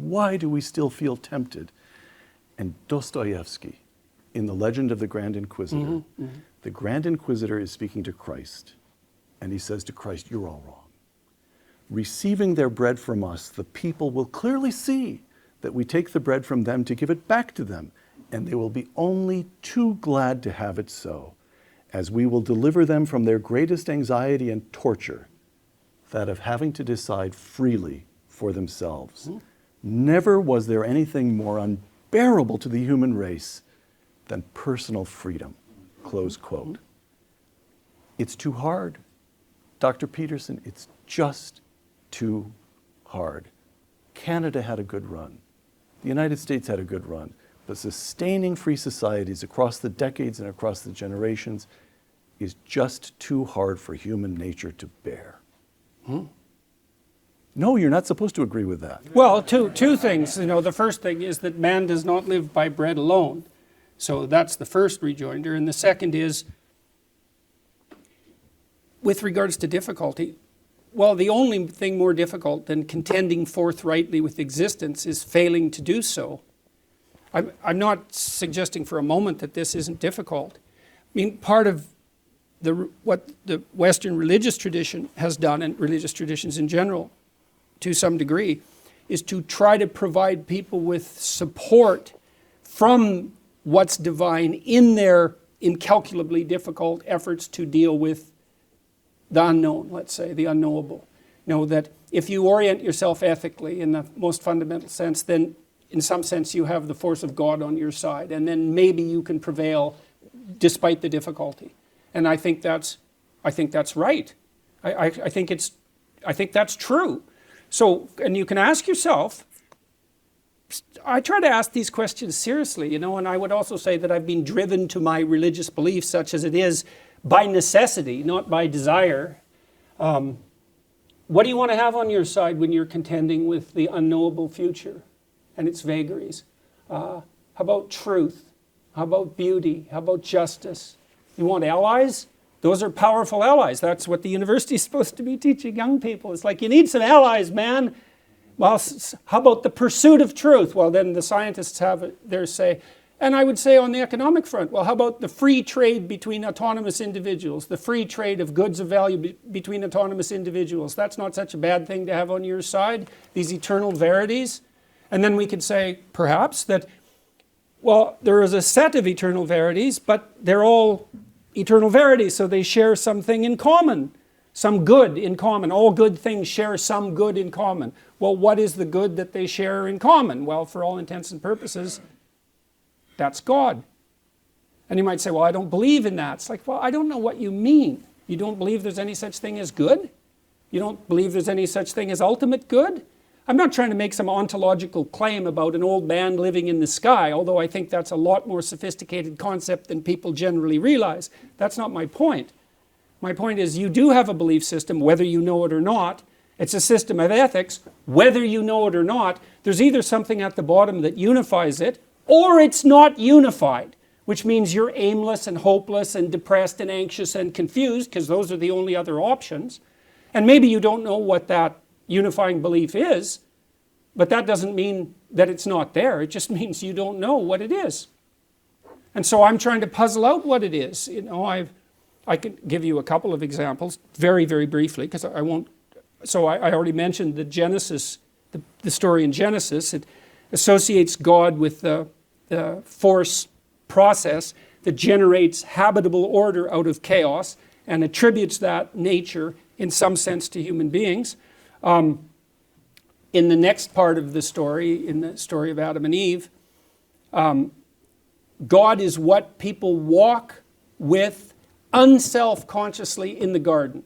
Why do we still feel tempted? And Dostoevsky, in The Legend of the Grand Inquisitor, the Grand Inquisitor is speaking to Christ, and he says to Christ, you're all wrong. Receiving their bread from us, the people will clearly see that we take the bread from them to give it back to them, and they will be only too glad to have it so, as we will deliver them from their greatest anxiety and torture, that of having to decide freely for themselves. Never was there anything more unbearable to the human race than personal freedom, close quote. It's too hard. Dr. Peterson, it's just too hard. Canada had a good run. The United States had a good run. But sustaining free societies across the decades and across the generations is just too hard for human nature to bear. No, you're not supposed to agree with that. Well, two things. The first thing is that man does not live by bread alone. So that's the first rejoinder. And the second is, with regards to difficulty, well, the only thing more difficult than contending forthrightly with existence is failing to do so. I'm not suggesting for a moment that this isn't difficult. I mean, part of what the Western religious tradition has done, and religious traditions in general, to some degree, is to try to provide people with support from what's divine in their incalculably difficult efforts to deal with the unknown, let's say, the unknowable. That if you orient yourself ethically in the most fundamental sense, then in some sense you have the force of God on your side, and then maybe you can prevail despite the difficulty. And I think that's right. I think that's true. So, and you can ask yourself, I try to ask these questions seriously, and I would also say that I've been driven to my religious belief, such as it is, by necessity, not by desire. What do you want to have on your side when you're contending with the unknowable future and its vagaries? How about truth? How about beauty? How about justice? You want allies? Those are powerful allies. That's what the university is supposed to be teaching young people. It's like, you need some allies, man. Well, how about the pursuit of truth? Well, then the scientists have their say. And I would say on the economic front, well, how about the free trade between autonomous individuals, the free trade of goods of value between autonomous individuals? That's not such a bad thing to have on your side, these eternal verities. And then we could say, perhaps, that, well, there is a set of eternal verities, but they're all eternal verities, so they share something in common, some good in common. All good things share some good in common. Well, what is the good that they share in common? Well, for all intents and purposes, that's God. And you might say, well, I don't believe in that. It's like, well, I don't know what you mean. You don't believe there's any such thing as good? You don't believe there's any such thing as ultimate good? I'm not trying to make some ontological claim about an old man living in the sky, although I think that's a lot more sophisticated concept than people generally realize. That's not my point. My point is, you do have a belief system, whether you know it or not. It's a system of ethics, whether you know it or not. There's either something at the bottom that unifies it, or it's not unified, which means you're aimless and hopeless and depressed and anxious and confused, because those are the only other options. And maybe you don't know what that unifying belief is, but that doesn't mean that it's not there. It just means you don't know what it is. And so I'm trying to puzzle out what it is. I can give you a couple of examples, very, very briefly, because I won't. So I already mentioned the Genesis, the story in Genesis. It associates God with the force process that generates habitable order out of chaos and attributes that nature in some sense to human beings. In the next part of the story, in the story of Adam and Eve, God is what people walk with unself-consciously in the garden.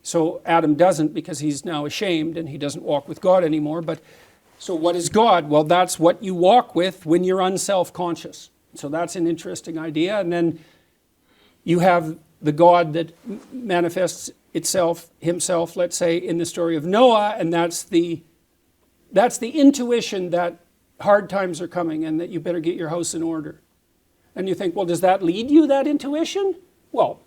So Adam doesn't, because he's now ashamed and he doesn't walk with God anymore. But so what is God? Well, that's what you walk with when you're unself-conscious. So that's an interesting idea. And then you have the God that manifests himself, let's say, in the story of Noah, and that's the intuition that hard times are coming and that you better get your house in order. And you think, well, does that lead you, that intuition? Well,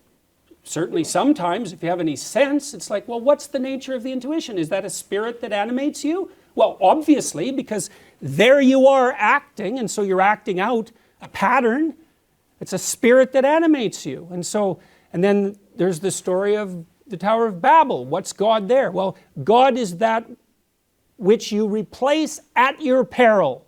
certainly sometimes, if you have any sense, it's like, well, what's the nature of the intuition? Is that a spirit that animates you? Well, obviously, because there you are acting, and so you're acting out a pattern. It's a spirit that animates you. And then there's the story of the Tower of Babel. What's God there? Well, God is that which you replace at your peril,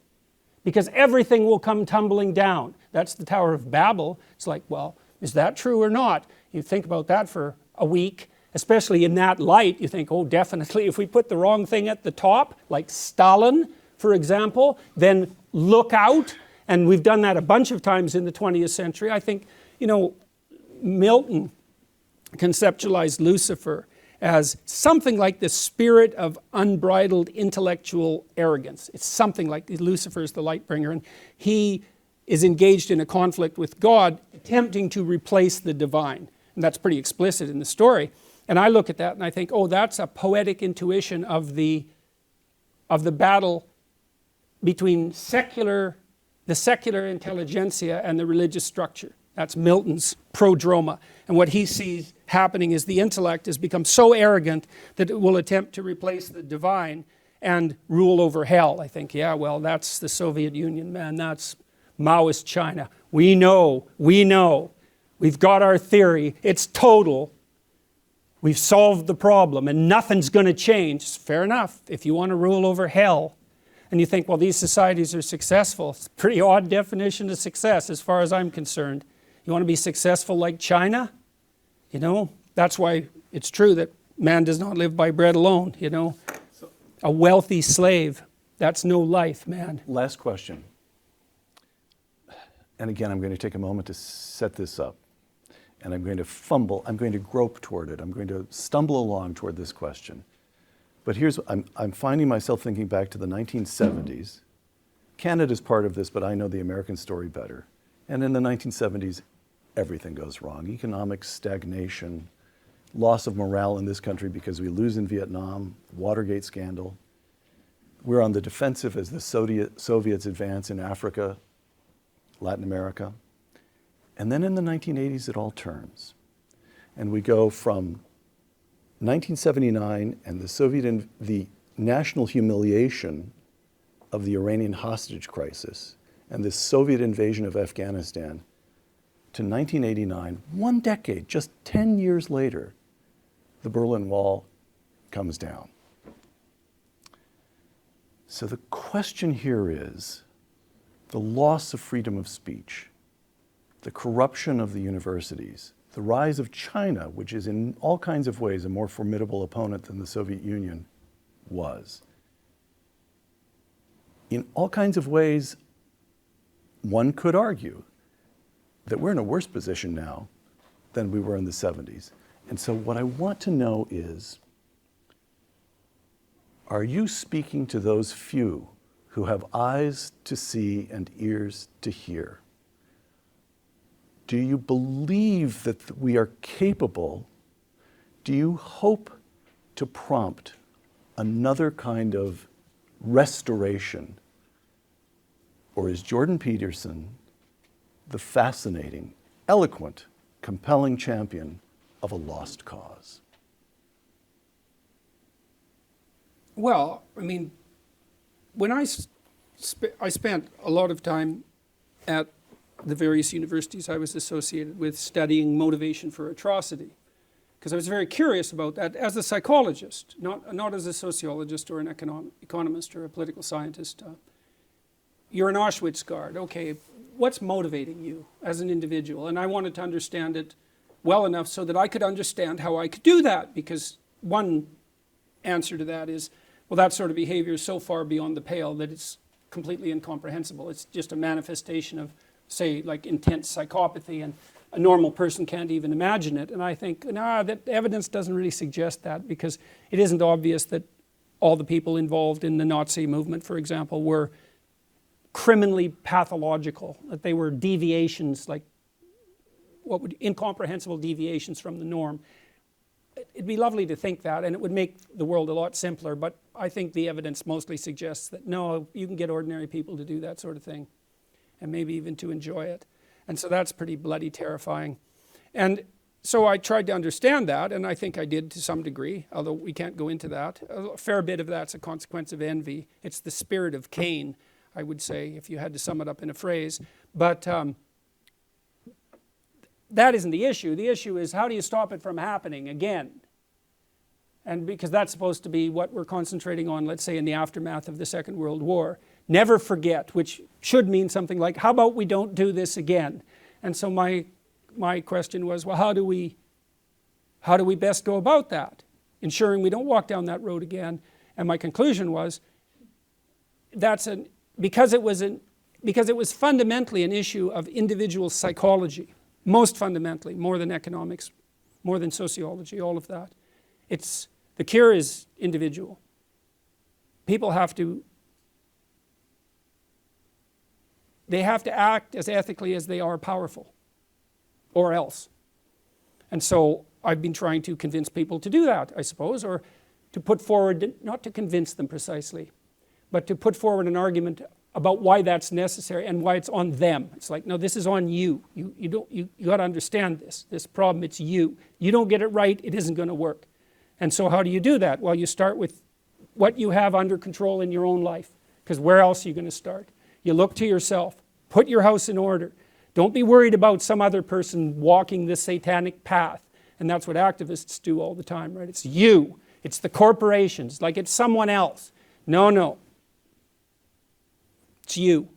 because everything will come tumbling down. That's the Tower of Babel. It's like, well, is that true or not? You think about that for a week, especially in that light. You think, oh, definitely, if we put the wrong thing at the top, like Stalin, for example, then look out. And we've done that a bunch of times in the 20th century. I think, Milton conceptualized Lucifer as something like the spirit of unbridled intellectual arrogance. It's something like Lucifer is the light bringer, and he is engaged in a conflict with God, attempting to replace the divine. And that's pretty explicit in the story. And I look at that and I think, oh, that's a poetic intuition of the battle between the secular intelligentsia and the religious structure. That's Milton's prodroma. And what he sees happening is the intellect has become so arrogant that it will attempt to replace the divine and rule over hell. I think, yeah, well, that's the Soviet Union, man. That's Maoist China. We know. We've got our theory. It's total. We've solved the problem and nothing's going to change. Fair enough. If you want to rule over hell, and you think, well, these societies are successful. It's a pretty odd definition of success as far as I'm concerned. You want to be successful like China? That's why it's true that man does not live by bread alone, A wealthy slave, that's no life, man. Last question. And again, I'm going to take a moment to set this up. And I'm going to fumble, I'm going to grope toward it. I'm going to stumble along toward this question. But I'm finding myself thinking back to the 1970s. Canada's part of this, but I know the American story better. And in the 1970s, everything goes wrong. Economic stagnation, loss of morale in this country because we lose in Vietnam, Watergate scandal. We're on the defensive as the Soviets advance in Africa, Latin America. And then in the 1980s, it all turns. And we go from 1979 and the national humiliation of the Iranian hostage crisis and the Soviet invasion of Afghanistan to 1989, 1 decade, just 10 years later, the Berlin Wall comes down. So the question here is the loss of freedom of speech, the corruption of the universities, the rise of China, which is in all kinds of ways a more formidable opponent than the Soviet Union was. In all kinds of ways, one could argue that we're in a worse position now than we were in the 70s. And so what I want to know is, are you speaking to those few who have eyes to see and ears to hear? Do you believe that we are capable? Do you hope to prompt another kind of restoration? Or is Jordan Peterson the fascinating, eloquent, compelling champion of a lost cause? Well, when I spent a lot of time at the various universities I was associated with studying motivation for atrocity, because I was very curious about that as a psychologist, not as a sociologist or an economist or a political scientist. You're an Auschwitz guard. Okay, what's motivating you as an individual? And I wanted to understand it well enough so that I could understand how I could do that, because one answer to that is, well, that sort of behavior is so far beyond the pale that it's completely incomprehensible. It's just a manifestation of, say, like intense psychopathy, and a normal person can't even imagine it. And I think, that evidence doesn't really suggest that, because it isn't obvious that all the people involved in the Nazi movement, for example, were criminally pathological, that they were deviations, like incomprehensible deviations from the norm. It'd be lovely to think that, and it would make the world a lot simpler, but I think the evidence mostly suggests that no, you can get ordinary people to do that sort of thing, and maybe even to enjoy it. And so that's pretty bloody terrifying. And so I tried to understand that, and I think I did to some degree, although we can't go into that. A fair bit of that's a consequence of envy. It's the spirit of Cain, I would say, if you had to sum it up in a phrase. But that isn't the issue. The issue is, how do you stop it from happening again? And because that's supposed to be what we're concentrating on, let's say, in the aftermath of the Second World War. Never forget, which should mean something like, how about we don't do this again? And so my question was, well, how do we best go about that, ensuring we don't walk down that road again? And my conclusion was, because it was fundamentally an issue of individual psychology, most fundamentally, more than economics, more than sociology, all of that. The cure is individual. People have to act as ethically as they are powerful, or else. And so I've been trying to convince people to do that, I suppose, or to put forward, not to convince them precisely, but to put forward an argument about why that's necessary and why it's on them. It's like, no, this is on you. You got to understand this problem. It's you. You don't get it right, it isn't going to work. And so how do you do that? Well, you start with what you have under control in your own life, because where else are you going to start? You look to yourself. Put your house in order. Don't be worried about some other person walking the satanic path. And that's what activists do all the time, right? It's you. It's the corporations, like it's someone else. No. It's you.